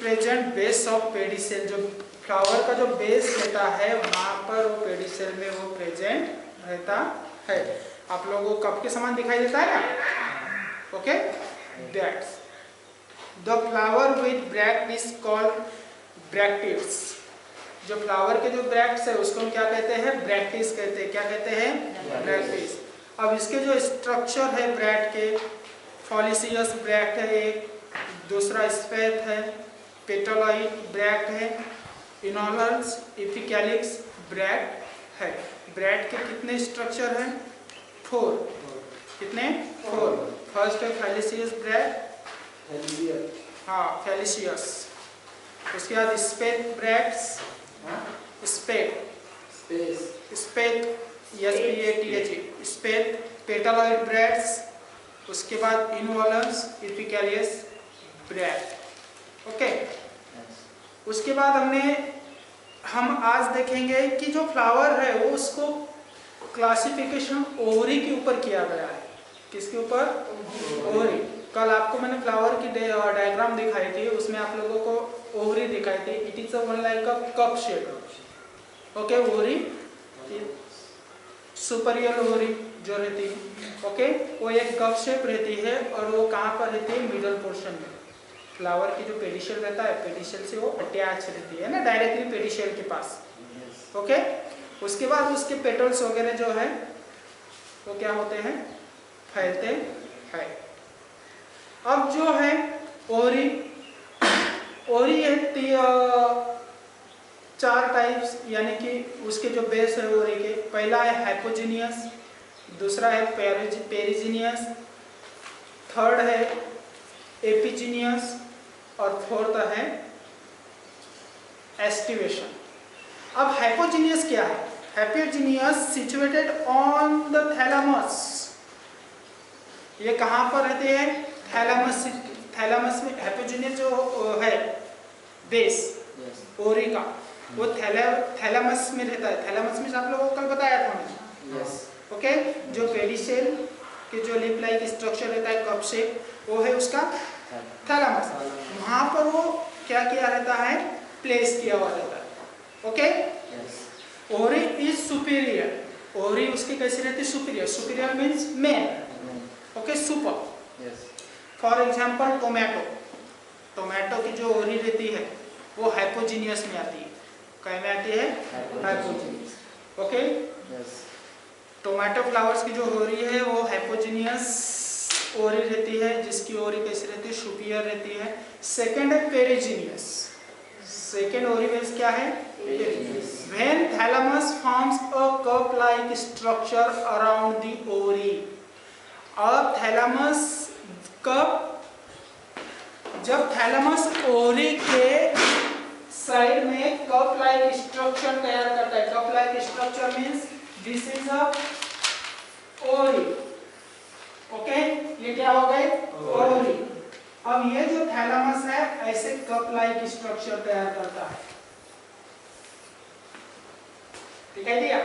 Present base of pedicel, जो flower का जो बेस रहता है वहाँ पर वो पेडिसेल में वो प्रेजेंट रहता है। आप लोगों को कप के समान दिखाई देता है ना? Okay, that's the flower with bract is called bracts. जो फ्लावर के जो ब्रैक्ट्स है उसको हम क्या कहते हैं? ब्रैक्टिस कहते हैं। क्या कहते हैं? ब्रैक्टिस। अब इसके जो स्ट्रक्चर है ब्रैक्ट के, फॉलिसियस ब्रैक्ट है एक, दूसरा स्पेथ है, पेटलॉइड ब्रैक्ट है, इनोलस एपिकैलिक्स ब्रैक्ट है। ब्रैक्ट के कितने स्ट्रक्चर हैं? 4। कितने? 4। फर्स्ट है फैलिसियस ब्रैक्ट, हाँ फैलिसियस। उसके बाद स्पेथ ब्रैक्ट्स, स्पेथ, पेटलॉइड ब्रैक्ट्स, उसके बाद इनवॉलस एपिकैलियस ब्रैक्ट। ओके, उसके बाद हम आज देखेंगे कि जो फ्लावर है वो उसको क्लासिफिकेशन ओवरी के ऊपर किया गया है। किसके ऊपर? ओवरी। कल आपको मैंने फ्लावर की डायग्राम दिखाई थी, उसमें आप लोगों को ओवरी दिखाई थी। It is one like a cup shape. Okay, ovary superior ovary जो रहती है, ओके, वो एक कप शेप रहती है और वो कहाँ पर रहती है? मिडल पोर्शन में। फ्लावर की जो पेडिशियल रहता है, पेडिशियल से वो अटैच रहती है ना, डायरेक्टली पेडिशियल के पास। ओके, उसके बाद उसके पेटल्स वगैरह जो है वो क्या होते हैं? फैलते हैं। अब जो है ओरी है 4 टाइप्स, यानी कि उसके जो बेस है ओरी के। पहला है हाइपोजीनियस, दूसरा है पेरिजीनियस, थर्ड है एपिजीनियस और फोर्थ है एस्टिवेशन। अब हाइपोजीनियस क्या है? हाइपोजीनियस सिचुएटेड ऑन द थैलेमस। ये कहाँ पर रहते हैं? थैलेमस में। हाइपोजीनियस जो है बेस ओरी का, वो थैलेमस में रहता है। थैलेमस में आप लोगों को कल बताया था मैंने। ओके, जो पेडिसेल के जो लिप लाइक स्ट्रक्चर रहता है कप शेप, वो है उसका थैलेमस। वहाँ पर वो क्या किया रहता है? प्लेस किया हुआ रहता है। ओके, ओरी इज सुपीरियर। ओरी उसकी कैसी रहती है? Superior. Superior means main. Okay, super. For example tomato की जो ओरी रहती है वो हाइपोजीनियस में आती है। क्या में आती है? हाइपोजीनियस। ओके, टोमेटो फ्लावर्स की जो ओरी है वो हाइपोजीनियस ओरी रहती है, जिसकी ओरी कैसी रहती है? सुपीरियर रहती है। सेकेंड है पेरिजीनियस। सेकेंड ओरी बेस क्या है? When thalamus forms a cup-like structure around the ovary. और थैलेमस जब थैलेमस ओरी के साइड में कप लाइक स्ट्रक्चर तैयार करता है। Cup like structure means this is a ओरी। ओके, ये क्या हो गए? ओरी। अब ये जो थैलेमस है ऐसे कप लाइक स्ट्रक्चर तैयार करता है। दिखाई दिया?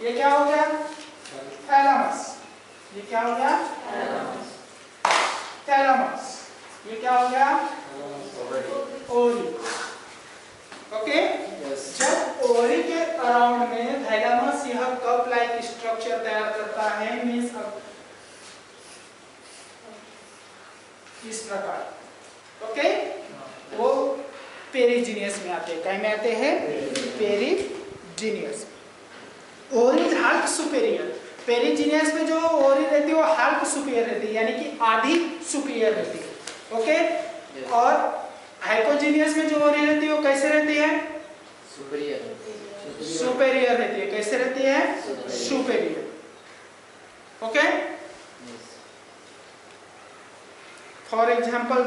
ये क्या हो गया? थैलेमस। ये क्या हो गया? थैलेमस। ये क्या हो गया? ओरी। ओके, जब ओरी के अराउंड में थैलेमस यह कप लाइक स्ट्रक्चर तैयार करता है, मीन्स इस प्रकार। ओके, वो पेरिजीनियस में आते हैं। कहीं में आते हैं? पेरिजीनियस। ओरी हाल्फ सुपेरियर। पेरिजीनियस में जो ओरी रहती है वो हाल्फ सुपेरियर रहती है, यानी कि आधी सुपेरियर रहती है। ओके, और हाइपोजीनियस में जो ओरी रहती है वो कैसे रहती है? सुपेरियर रहती है। कैसे रहती है? सुपेरियर। ओके, फॉर एग्जाम्पल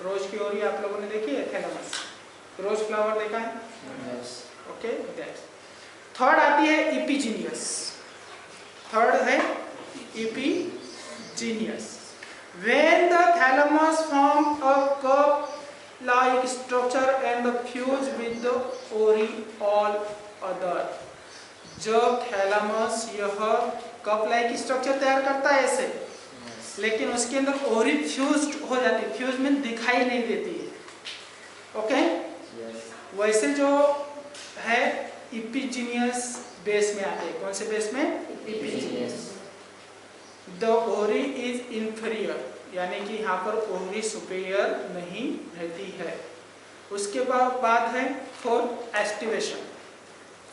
रोज की ओरी आप लोगों ने देखी है? थैलेमस। रोज फ्लावर देखा है? Okay, that's. थर्ड आती है एपिजीनियस। थर्ड है एपिजीनियस। When the thalamus forms a cup-like structure and fuse with the ori all other. जब थैलेमस यह कप लाइक स्ट्रक्चर तैयार करता है ऐसे, लेकिन उसके अंदर ओरी फ्यूज्ड हो जाती है। फ्यूज में दिखाई नहीं देती है। ओके, वैसे जो है इपिजीनियस बेस में आते हैं। कौन से बेस में? इपिजीनियस। द ओरी इज इंफीरियर, यानी कि यहाँ पर ओरी सुपीरियर नहीं रहती है। उसके बाद है फॉर एस्टिवेशन।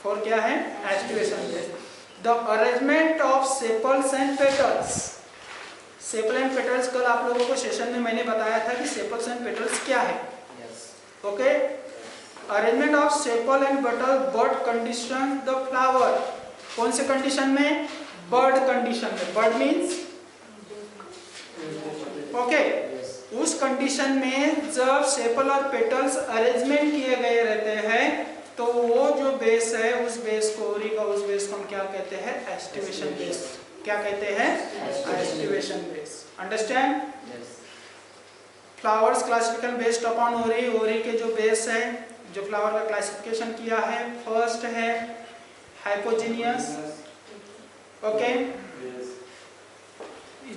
फॉर क्या है? Aestivation base. The arrangement of sepals and petals. Sepal and petals कल आप लोगों को सेशन में मैंने बताया था कि सेपल्स एंड पेटल्स क्या है। Okay, arrangement of sepal and petal bird condition the flower. कौन से कंडीशन में? बर्ड कंडीशन में। बर्ड मीन्स ओके, उस कंडीशन में जब सेपल और पेटल्स अरेंजमेंट किए गए रहते हैं तो वो जो बेस है उस बेस को, ओरी का उस बेस को हम क्या कहते हैं? Aestivation base. क्या कहते हैं? Aestivation base. Understand? Flowers classification based upon ओरी। ओरी के जो बेस है, जो फ्लावर का क्लासिफिकेशन किया है, फर्स्ट है हाइपोजीनियस। ओके,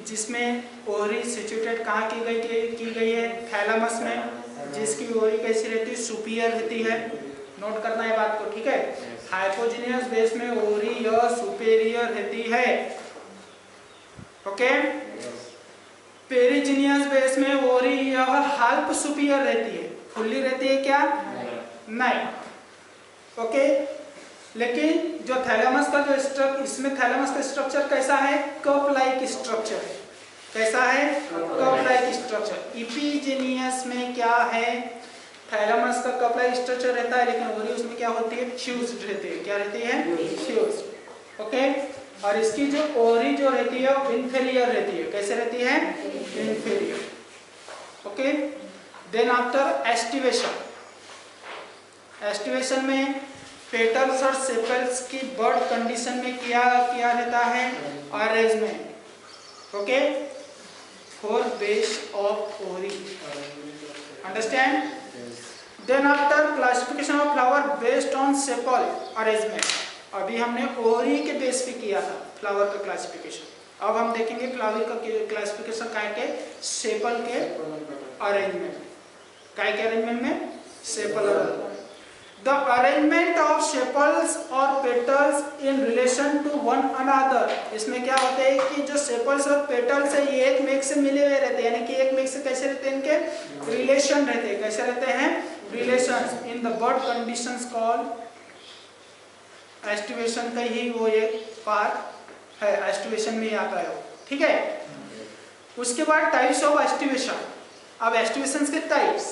जिसमें ओरी सिचुएटेड कहाँ की गई है? थैलेमस में, जिसकी ओरी कैसी रहती है? सुपीरियर रहती है। नोट करना है बात को, ठीक है? हाइपोजीनियस बेस में ओरी या सुपीरियर रहती है। ओके, पेरिजीनियस बेस में ओरी यह हाल्फ सुपीरियर रहती है। फुल्ली रहती है क्या? नहीं। ओके, लेकिन जो थैलेमस का जो स्ट्रक्चर, इसमें थैलेमस का स्ट्रक्चर कैसा है? कप लाइक स्ट्रक्चर है। कैसा है? Cup like structure. इपिजीनियस में क्या है? थैलेमस का कप लाइक स्ट्रक्चर रहता है, लेकिन ओरी उसमें क्या होती है? फ्यूज्ड रहती है। क्या रहती है? फ्यूज्ड। ओके, और इसकी जो ओरी जो रहती है वो इंफीरियर रहती है। कैसे रहती है? Inferior. Okay, then after aestivation. Aestivation में पेटल्स और सेपल्स की बर्ड कंडीशन में क्या रहता है? Arrangement. Okay, for base of ओरी। Understand? Then after classification of flower based on sepal arrangement. अभी हमने ओरी के बेस पे किया था फ्लावर का क्लासिफिकेशन। अब हम देखेंगे फ्लावर का क्लासिफिकेशन काय के? सेपल के अरेंजमेंट। काय के अरेंजमेंट में? Sepal. The arrangement of sepals और petals in relation to one another. इसमें क्या होता है कि जो सेपल्स और पेटल्स है ये एक मेक से मिले हुए रहते हैं, यानी कि एक मेक से कैसे रहते हैं? इनके रिलेशन रहते हैं। कैसे रहते हैं? Relations. In the bird conditions called aestivation का ही वो एक पार्ट है। एस्टिवेशन में ही आता है वो, ठीक है? उसके बाद टाइप्स ऑफ एस्टिवेशन। अब एस्टिवेशंस के टाइप्स,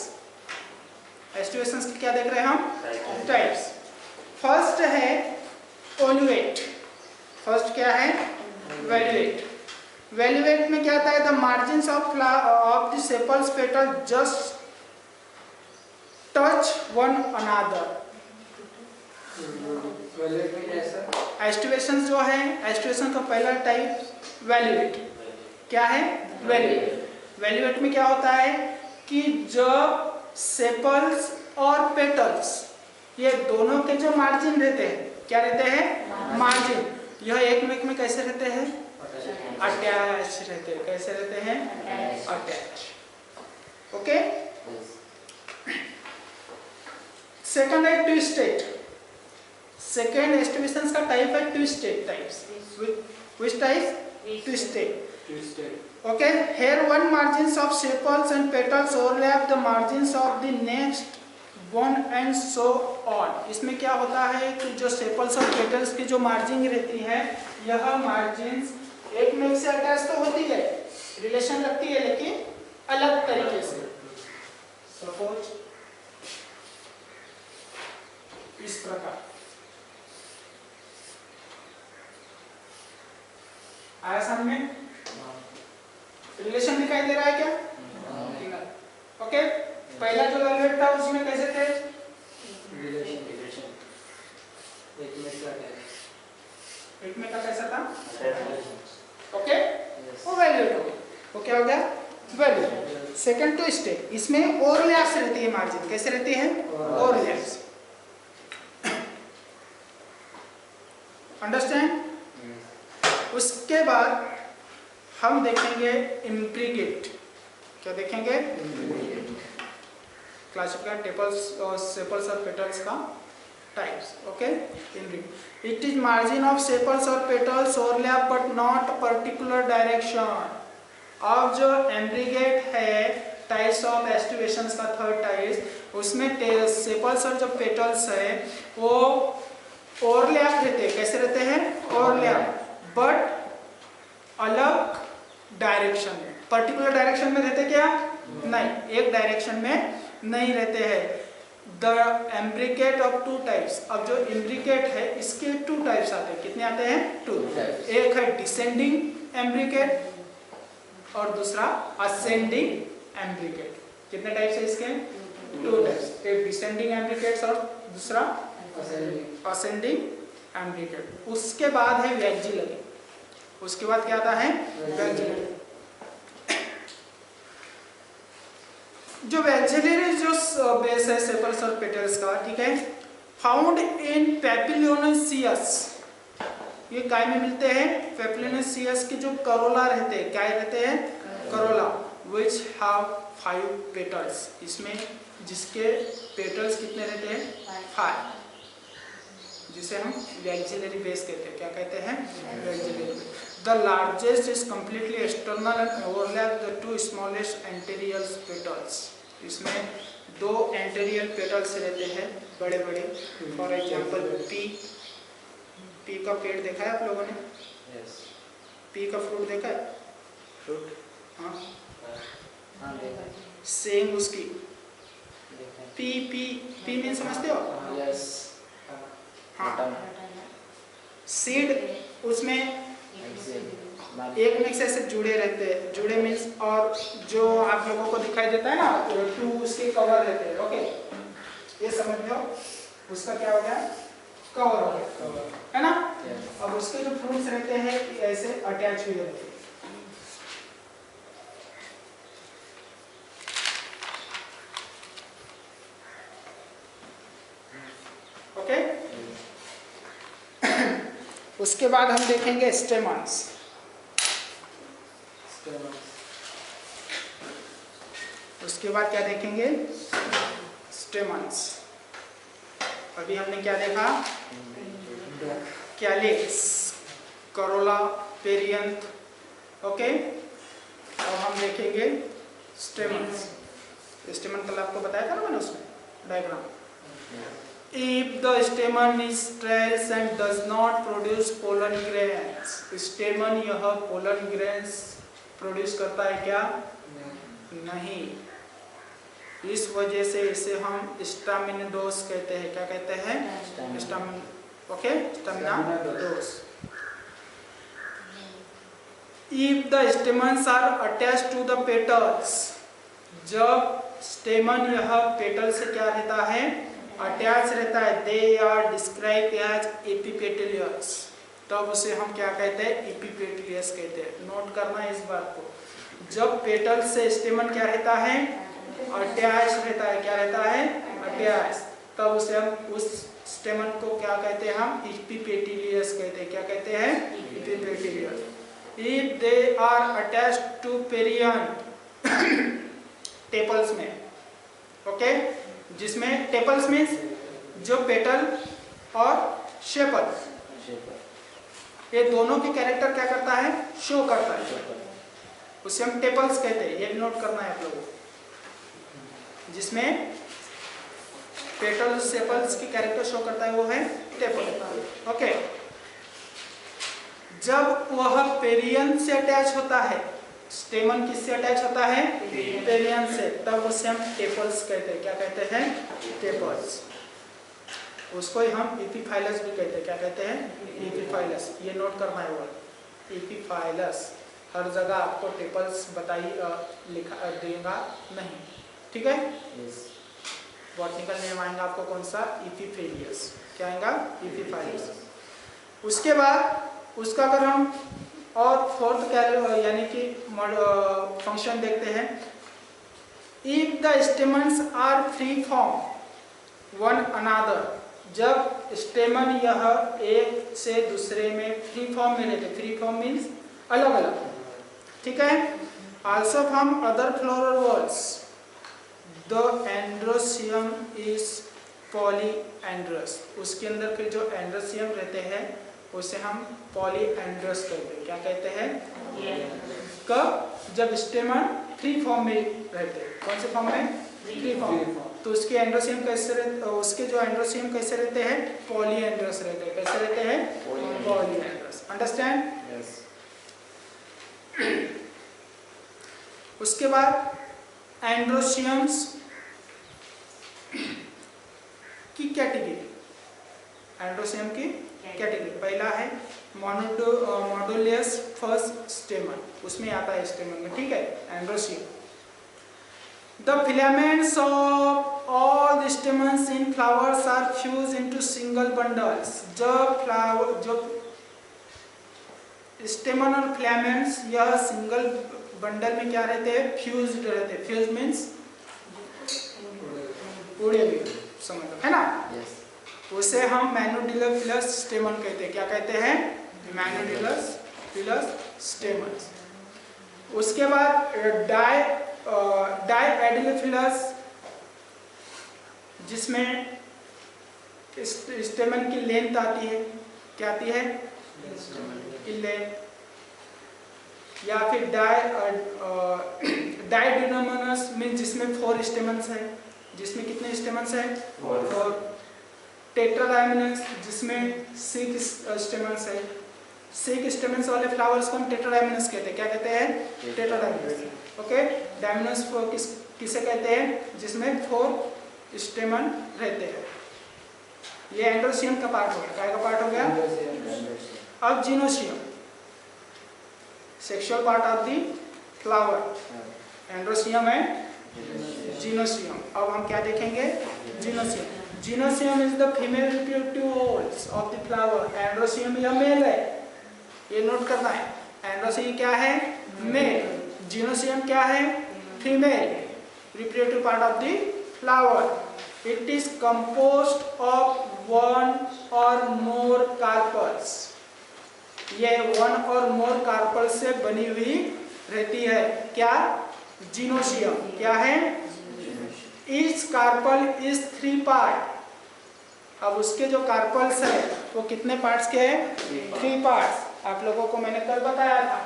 एस्टिवेशंस के क्या देख रहे हैं हम? टाइप्स। फर्स्ट है ओल्यूएट। फर्स्ट क्या है? वैल्यूएट। वैल्यूएट में क्या आता है? The margins of the sepals petal just touch one another. Aestivation जो है, एस्टिवेशन का पहला टाइप वैल्यूएट। क्या है? वैल्यूएट। वैल्यूएट में क्या होता है कि जब सेपल्स और पेटल्स ये दोनों के जो मार्जिन रहते हैं, क्या रहते हैं? मार्जिन। यह एक में कैसे रहते हैं? अटैच रहते हैं। कैसे रहते हैं? अटैच। ओके, सेकंड है ट्विस्टेड। सेकेंड एस्टिवेशन का टाइप है twisted types. Which type? Twisted. Okay. Here one margins of sepals and petals overlap the margins of the next one and so on. इसमें क्या होता है कि जो सेपल्स और पेटल्स की जो मार्जिन रहती है, यह मार्जिन्स एक में से अटैच तो होती है, रिलेशन रखती है, लेकिन अलग तरीके से। सपोज इस प्रकार आया सामने, रिलेशन दिखाई दे रहा है क्या? ओके, पहला जो वैल्यूएट था उसमें कैसे थे? रिलेशन एक में का कैसा था? ओके, वो वैल्यूएट हो गया। वो क्या हो गया? वैल्यूएट। सेकंड ट्विस्ट है, इसमें ओवरलैप्स रहती है मार्जिन। कैसे रहती है? ओवरलैप्स। अंडरस्टैंड? उसके बाद हम देखेंगे इम्ब्रीगेट। क्या देखेंगे? क्लासिफिकेशन टेपल्स और सेपल्स और पेटल्स का types. Okay, it is margin of sepals और petals overlap but not particular direction. अब जो एम्ब्रीगेट है, टाइप्स ऑफ एस्टिवेशंस का थर्ड टाइप, उसमें सेपल्स और जो पेटल्स है वो ओवरलैप रहते हैं। कैसे रहते हैं? ओवरलैप, बट अलग डायरेक्शन में। पर्टिकुलर डायरेक्शन में रहते क्या? नहीं, एक डायरेक्शन में नहीं रहते हैं। The imbricate of two types. अब जो इम्ब्रिकेट है इसके टू टाइप्स आते हैं। कितने आते हैं? टू। एक है डिसेंडिंग एम्ब्रिकेट और दूसरा असेंडिंग एम्ब्रिकेट। कितने टाइप्स है इसके? Two types. एक डिसेंडिंग एम्ब्रिकेट और दूसरा असेंडिंग एम्ब्रिकेट। उसके बाद है वैक्जिलरी। उसके बाद क्या आता है? वैक्जिलरी। जो वैक्जिलरी जो बेस है सेपल्स और पेटल्स का, ठीक है, फाउंड इन पेपिलोनेसियस। ये काय में मिलते हैं? पेपिलोनेसियस के जो करोला रहते हैं, क्या रहते हैं? Corolla, which have 5 petals. इसमें जिसके पेटल्स कितने रहते हैं? 5, जिसे हम वैक्जिलरी बेस कहते हैं। क्या कहते हैं? Vexillary. The largest is completely external and overlap the two smallest anterior petals. इसमें 2 anterior petals रहते हैं बड़े बड़े। फॉर एग्जाम्पल पी का पेड़ देखा है आप लोगों ने? yes. पी का फ्रूट देखा है? फ्रूट? हाँ देखा है। सेम उसकी पी मीन समझते हो? yes. हाँ, सीड उसमें एक में से जुड़े रहते हैं। जुड़े मीन्स, और जो आप लोगों को दिखाई देता है ना, 2 उसके कवर रहते हैं। ओके, ये समझ लो, उसका क्या हो गया? कवर हो गया, है ना? अब उसके जो फ्रूट्स रहते हैं ऐसे अटैच हुए रहते हैं। ओके, उसके बाद हम देखेंगे स्टेमन्स। उसके बाद क्या देखेंगे? स्टेमन्स। अभी हमने क्या देखा? Calyx, Corolla, perianth. ओके, अब हम देखेंगे स्टेमन्स। स्टेमन कल आपको बताया था ना मैंने उसमें diagram. If the stamen is terse and does not produce pollen grains, stamen यह pollen grains प्रोड्यूस करता है क्या? नहीं। इस वजह से इसे हम स्टामिनोडोस कहते हैं। क्या कहते हैं? Stamen. Okay, staminodes. If the stamens are attached to the petals, जब स्टेमन यह पेटल से क्या रहता है? अटैच रहता है। They are describe as epipetalous. तब उसे हम क्या कहते हैं? एपिपेटिलियस कहते हैं। नोट करना है इस बात को। जब पेटल से स्टेमन क्या रहता है? अटैच रहता है। क्या रहता है? अटैच। तब उसे हम उस स्टेमन को क्या कहते हैं? हम एपिपेटिलियस कहते हैं। क्या कहते हैं? एपिपेटिलियस। If they are attached to perianth, tepals में, ओके, जिसमें टेपल्स मीन्स जो पेटल और शेपल, ये दोनों के कैरेक्टर क्या करता है? शो करता है। उसे हम टेपल्स कहते हैं। ये भी नोट करना है आप लोगों को। जिसमें पेटल और सेपल्स के कैरेक्टर शो करता है वो है टेपल। ओके, जब वह पेरियंथ से अटैच होता है, स्टेमन किससे अटैच होता है? पेरियंथ से, तब उसे हम टेपल्स कहते हैं। क्या कहते हैं? टेपल्स। उसको ही हम एपिफाइलस भी कहते हैं। क्या कहते हैं? एपिफाइलस। ये नोट करना है वर्ड एपिफाइलस। हर जगह आपको टेपल्स बताई लिखा देगा नहीं, ठीक है? बॉटनिकल नेम आएगा आपको कौन सा? एपिफेलियस। क्या आएगा? एपिफाइलस। उसके बाद उसका अगर हम और फोर्थ यानी कि फंक्शन देखते हैं। If the stamens are free from one another, जब स्टेमन यह एक से दूसरे में फ्री फॉर्म में रहते। फ्री फॉर्म मीन्स अलग अलग, ठीक है। Also from other floral words the androecium is polyandrous. उसके अंदर फिर जो एंड्रोसियम रहते हैं उसे हम पॉलीएंड्रस कहते हैं। क्या कहते हैं? कब? जब स्टेमन 3 फॉर्म में रहते हैं। कौन से फॉर्म में? 3 फॉर्म। तो उसके एंड्रोसियम कैसे रहते, उसके जो एंड्रोसियम कैसे रहते हैं? पॉलीएंड्रस रहते हैं। कैसे रहते हैं? पॉलीएंड्रस। अंडरस्टैंड? यस। उसके बाद एंड्रोसियम्स की कैटेगरी, एंड्रोसियम की कैटेगरी पहला है मॉडुलस फर्स्ट स्टेमन, उसमें आता है स्टेमन में, ठीक है, androecium. The filaments of all the stamens in flowers are fused into single bundles. जब स्टेमन और फिलामेंट्स यह सिंगल बंडल में क्या रहते हैं? फ्यूज्ड रहते हैं। फ्यूज मीन्स उड़े हुए, समझ लो, है ना? यस। उसे हम मैनोडिलोफिलस स्टेमन कहते हैं। क्या कहते हैं? मैनोडिलोफिलस स्टेमन। उसके बाद डायएडिलोफिलस, जिसमें स्टेमन की लेंथ आती है, क्या आती है? लेंथ। या फिर डायडिनोमोनस में जिसमें 4 स्टेमन्स है। जिसमें कितने स्टेमन्स है? 4। टेट्राडाइमिनस जिसमें 6 स्टेमन्स है। 6 स्टेमन्स वाले फ्लावर्स को हम टेट्राडाइमिनस कहते हैं। क्या कहते हैं? टेट्राडाइमिनस। ओके। डाइमिनस को किसे कहते हैं? जिसमें 4 स्टेमन रहते हैं। ये एंड्रोसियम का पार्ट हो गया। क्या का पार्ट हो गया? अब gynoecium, sexual part of the flower. Androecium है, जिनोसियम। अब हम क्या देखेंगे? Gynoecium. Gynoecium is the female reproductive whorls of the flower. Androecium यह मेल है, ये नोट करना है। एंड्रोसियम क्या है? मेल। जिनोसियम क्या है? Female reproductive part of the flower. It is composed of 1 or more carpels. ये 1 or more कार्पल से बनी हुई रहती है। क्या? जिनोसियम क्या है? Each carpel is 3 part. अब उसके जो कार्पल्स है वो कितने पार्ट्स के हैं? 3 पार्ट्स। आप लोगों को मैंने कल बताया था।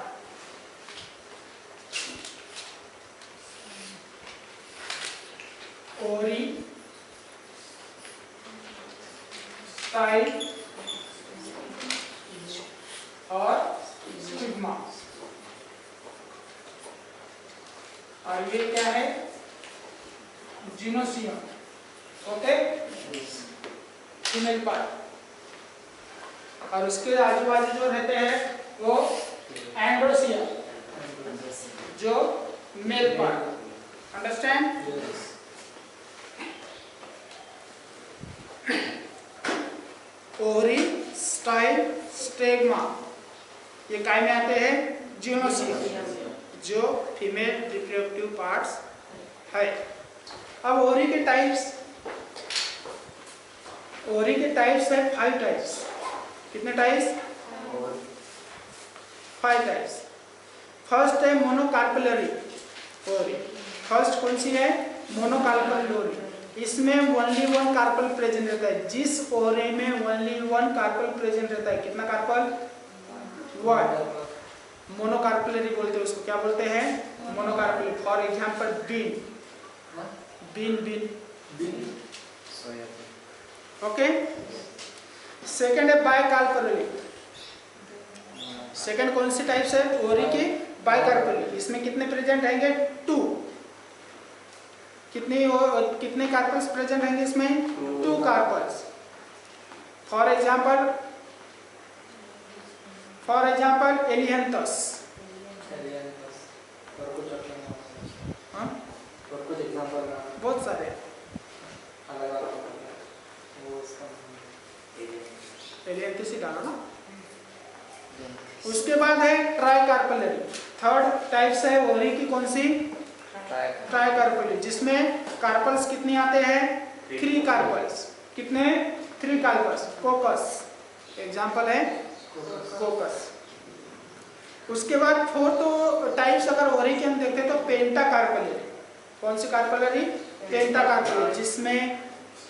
ओरी, स्टाइल और स्टिग्मा। और ये क्या है? जिनोसियम। Okay, female part. और उसके आजू बाजू जो रहते हैं वो एंड्रोसियम, जो मेल पार्ट। अंडरस्टैंड? ओरी, स्टाइल, स्टेग्मा ये काय में आते हैं? जिनोसियम, जो फीमेल रिप्रोडक्टिव पार्ट्स है। अब ओरी के टाइप्स, ओरी के टाइप्स है 5 टाइप्स। कितने टाइप्स? 5 टाइप्स। फर्स्ट है मोनोकार्पेलरी ओरी। फर्स्ट कौन सी है? मोनोकार्पेलरी ओरी। इसमें ओनली 1 कार्पल प्रेजेंट रहता है। जिस ओरे में ओनली 1 कार्पल प्रेजेंट रहता है। कितना कार्पल? 1। मोनोकार्पेलरी बोलते हैं उसको। क्या बोलते हैं? Monocarpellary. For example bean, bean. Okay. Second है बाइकार्पेलरी। सेकंड कौन सी टाइप्स है ओरी की? बाइकार्पेलरी। इसमें कितने प्रेजेंट रहेंगे? 2। कितने कार्पल्स प्रेजेंट रहेंगे इसमें? 2 कार्पल्स। For example एलियंथस। बहुत सारे एलियंथस ही डालो ना। उसके बाद है ट्राइकार्पेलरी। थर्ड टाइप्स है ओरी की कौन सी? ट्राइकार्पेलरी, जिसमें कार्पल्स कितने आते हैं? 3 कार्पल्स। कितने? 3 कार्पल्स। कोकस एग्जांपल है कोकस। उसके बाद फोर्थ टाइप्स अगर ओरी के हम देखते हैं तो पेंटा कार्पल। कौन सी कार्पलरी? पेंटा कार्पल, जिसमें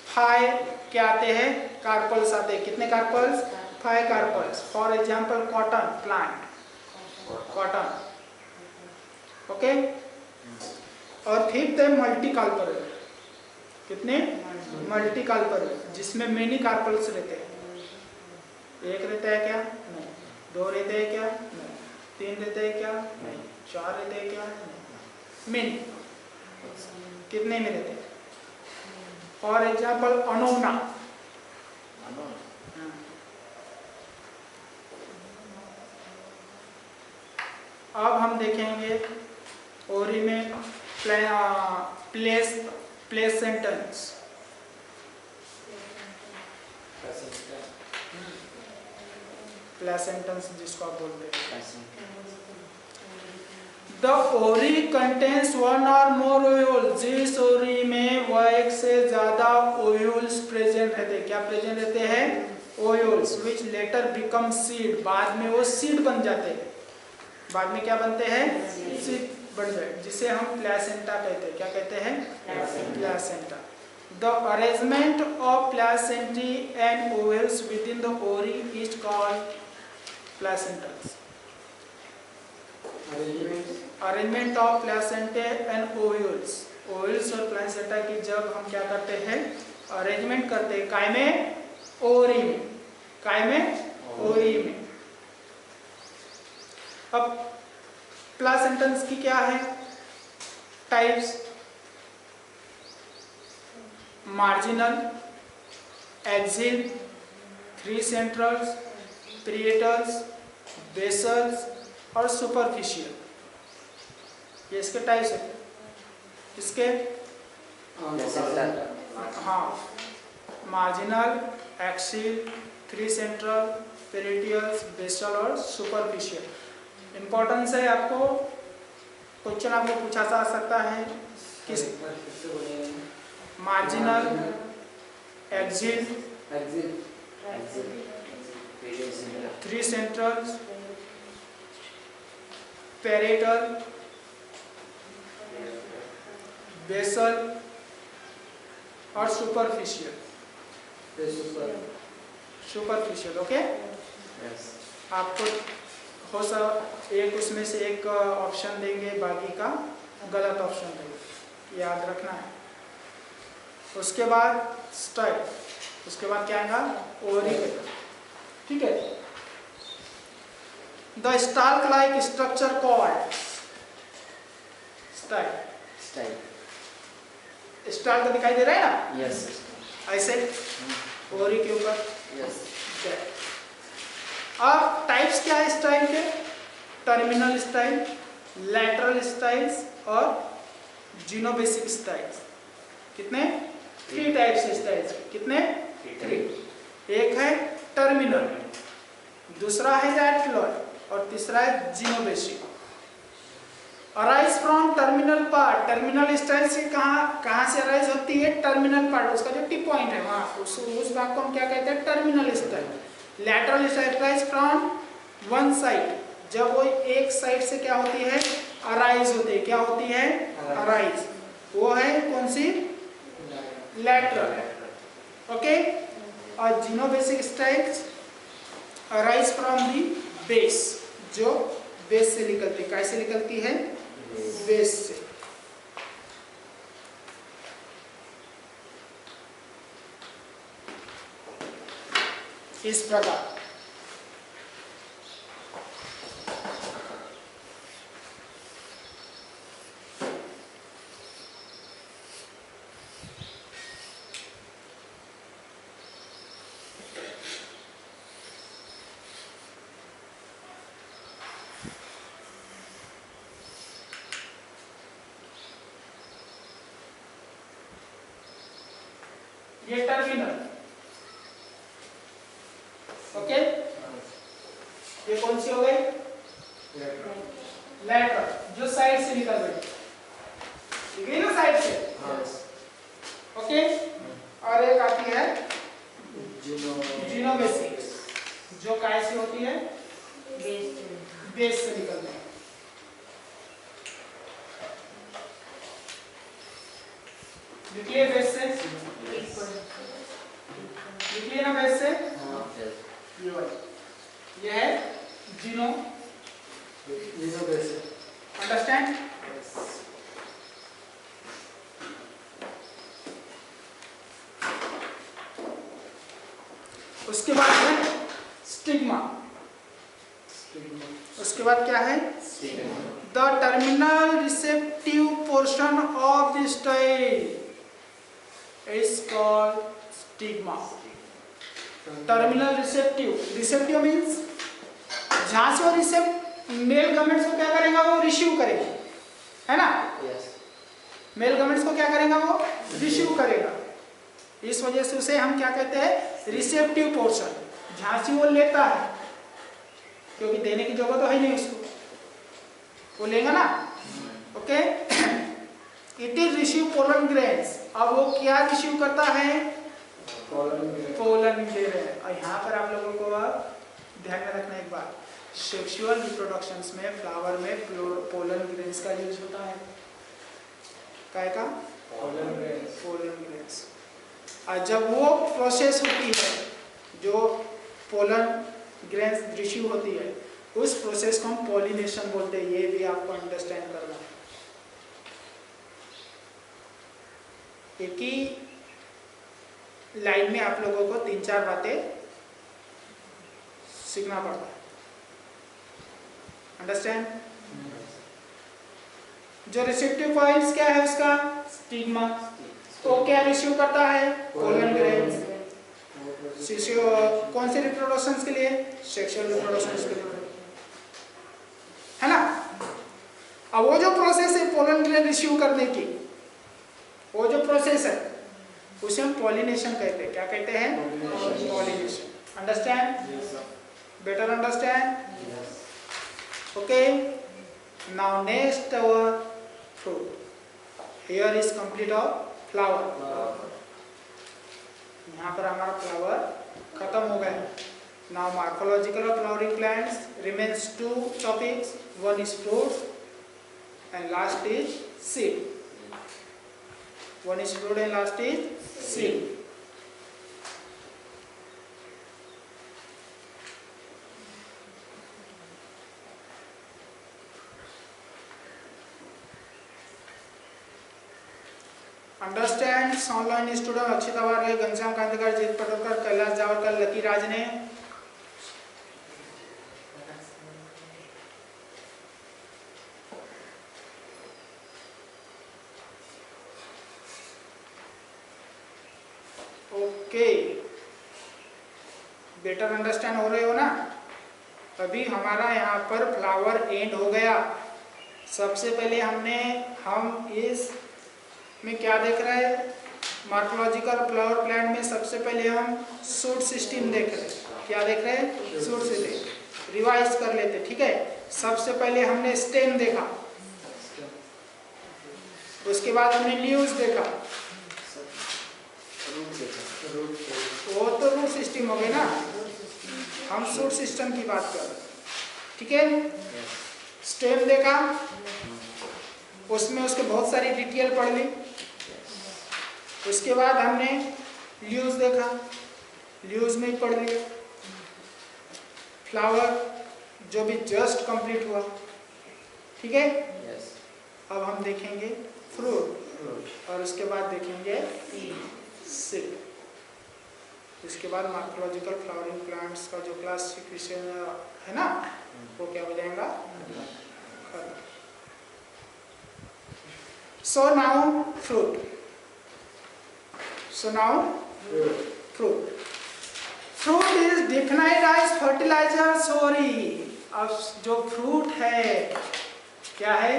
5 क्या आते हैं? कार्पल्स आते हैं। कितने carpels? 5 carpels. For example cotton plant, cotton. Okay. और फिफ्थ है मल्टी कार्पल। कितने? मल्टी कार्पल, जिसमें मेनी कार्पल्स रहते हैं। एक रहता है क्या? नहीं। 2 रहते हैं क्या? नहीं। 3 रहते हैं क्या? नहीं। 4 रहते हैं क्या? नहीं। मेनी। कितने में रहते हैं? For example Annona. अब हम देखेंगे ओरी में प्लेस सेंटेंस। प्लेसेंटेंस जिसको आप बोलते हैं। द ओरी कंटेन्स 1 और मोर ओव्यूल्स। जिस ओरी में वह 1 से ज्यादा ओव्यूल्स प्रेजेंट रहते हैं। क्या प्रेजेंट रहते हैं? ओव्यूल्स, विच लेटर बिकम सीड। बाद में वो सीड बन जाते हैं। बाद में क्या बनते हैं? सीड बन जाए, जिसे हम प्लेसेंटा कहते हैं। क्या कहते हैं? Placenta. The arrangement of placentae and ovals within the ovary is called placentas. Arrangement of placentae and ovules. Ovules और placenta की जब हम क्या करते हैं? अरेंजमेंट करते हैं। काय में? ओवरी में। काय में? ओवरी में। अब प्लेसेंटस की क्या है types? Marginal, axile, 3 centrals, parietals, basals और सुपरफिशियल। ये इसके टाइप्स है। इसके हाँ, marginal, axile, 3 central, parietals, basal और सुपरफिशियल। इंपॉर्टेंस है आपको, क्वेश्चन आपको पूछा जा सकता है किस marginal, axile, 3 central, parietal, basal और सुपरफिशियल। सुपरफिशियल। ओके। आपको हो सब एक उसमें से एक ऑप्शन देंगे, बाकी का गलत ऑप्शन देंगे, याद रखना है। उसके बाद स्टाइल, उसके बाद क्या आएगा? ओवरी। ठीक है। The stalk like structure called style. Style तो दिखाई दे रहा है ना? यस। ऐसे ओवरी के ऊपर। यस। अब टाइप्स क्या है स्टाइल के? टर्मिनल स्टाइल, लैटरल स्टाइल्स और जिनोबेसिक स्टाइल्स। कितने? 3 टाइप्स है स्टाइल्स। कितने? 3। एक है टर्मिनल, दूसरा है लैटरल और तीसरा है gynobasic. Arise from terminal part. Terminal style से कहाँ से अराइज होती है? टर्मिनल पार्ट, उसका जो टिप पॉइंट है वहाँ, उस भाग को हम क्या कहते हैं? Terminal style. Lateral style arise from one side. जब वो एक साइड से क्या होती है? अराइज होती है। क्या होती है? अराइज। वो है कौन सी? लैटरल। ओके। और gynobasic styles arise from the base, जो बेस से निकलती है। कैसे निकलती है? बेस से। इस प्रकार ये टर्मिनल। ओके। ये कौन सी हो गई? लैटरल, जो साइड से निकल गई। ठीक है ना, साइड से। ओके। और एक आती है जिनोबेसिक, जो कैसे होती है? बेस से निकल लिख लिए बेस से, लिख लिए ना बेस से। ये है जीनो बेस, अंडरस्टैंड। उसके बाद है स्टिग्मा। उसके बाद क्या है? The terminal receptive portion of the style is called stigma. Terminal receptive, receptive means जहां से वो रिसेप्ट मेल गमेंट्स को क्या करेगा, वो रिसीव करेगा, है ना? मेल गमेंट्स को क्या करेगा, वो रिसीव करेगा। इस वजह से उसे हम क्या कहते हैं? Receptive portion. जहां से वो लेता है, क्योंकि देने की जरूरत तो है नहीं उसको, वो लेगा ना, okay. It is receive pollen grains. अब वो क्या रिसीव करता है? Pollen grain. और यहाँ पर आप लोगों को ध्यान में रखना एक बात, सेक्सुअल रिप्रोडक्शंस में फ्लावर में पोलन ग्रेन्स का यूज होता है। काय का? Pollen grains. और जब वो प्रोसेस होती है, जो पोलन ग्रेन्स रिसीव होती है, उस प्रोसेस को हम पॉलिनेशन बोलते हैं। ये भी आपको अंडरस्टैंड करना है। एक ही लाइन में आप लोगों को 3-4 बातें सीखना पड़ता है, अंडरस्टैंड। जो रिसेप्टिव कॉइल्स क्या है उसका? स्टिग्मा। तो क्या रिसीव करता है? Pollen grains. कौन से रिप्रोडक्शंस के लिए? सेक्सुअल रिप्रोडक्शंस के लिए, है ना? अब वो जो प्रोसेस है पोलन ग्रेन रिसीव करने की, वो जो प्रोसेस है उसे हम पॉलिनेशन कहते हैं। क्या कहते हैं? Pollination. Understand? Better understand? Okay. Now next our fruit. Here is complete of flower. यहाँ पर हमारा फ्लावर खत्म हो गया। Now morphological of flowering plants remains 2 topics, one is fruit and last is seed. One is fruit and last is seed. Understand online student Akshita वाले, घनश्याम कांतकर, जीत पटोलकर, Kailash Jawarkar, lucky राज ने। Okay, better understand हो रहे हो ना? अभी हमारा यहाँ पर फ्लावर एंड हो गया। सबसे पहले हम इस में क्या देख रहे हैं? मॉर्फोलॉजिकल फ्लावर प्लांट में सबसे पहले हम शूट सिस्टम देख रहे हैं। क्या देख रहे हैं? Shoot system. रिवाइज कर लेते, ठीक है। सबसे पहले हमने स्टेम देखा, उसके बाद हमने लीव्स देखा, वो तो रूट सिस्टम हो गए ना, हम शूट सिस्टम की बात कर रहे हैं, ठीक है। स्टेम देखा, उसमें उसके बहुत सारी डिटेल पढ़ ली। उसके बाद हमने लीव्स देखा, लीव्स में पढ़ लिया। फ्लावर जो भी जस्ट कंप्लीट हुआ, ठीक है। अब हम देखेंगे फ्रूट और उसके बाद देखेंगे सीड। इसके बाद मॉर्फोलॉजिकल फ्लावरिंग प्लांट्स का जो क्लासिफिकेशन है ना, वो क्या हो जाएगा? So now fruit. Fruit. Fruit is defined as fertilizer. Sorry. अब जो फ्रूट है क्या है?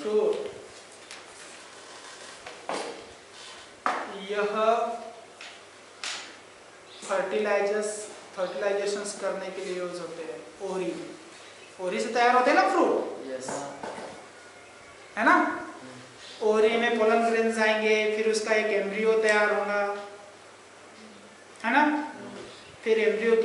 फ्रूट। यह फर्टिलाइजेशंस करने के लिए यूज होते हैं। ओरी से तैयार होते हैं ना फ्रूट, है ना? ओरी में पोलन ग्रेन्स आएंगे, फिर उसका एक एम्ब्रियो तैयार होगा, है ना? फिर एम्ब्रियो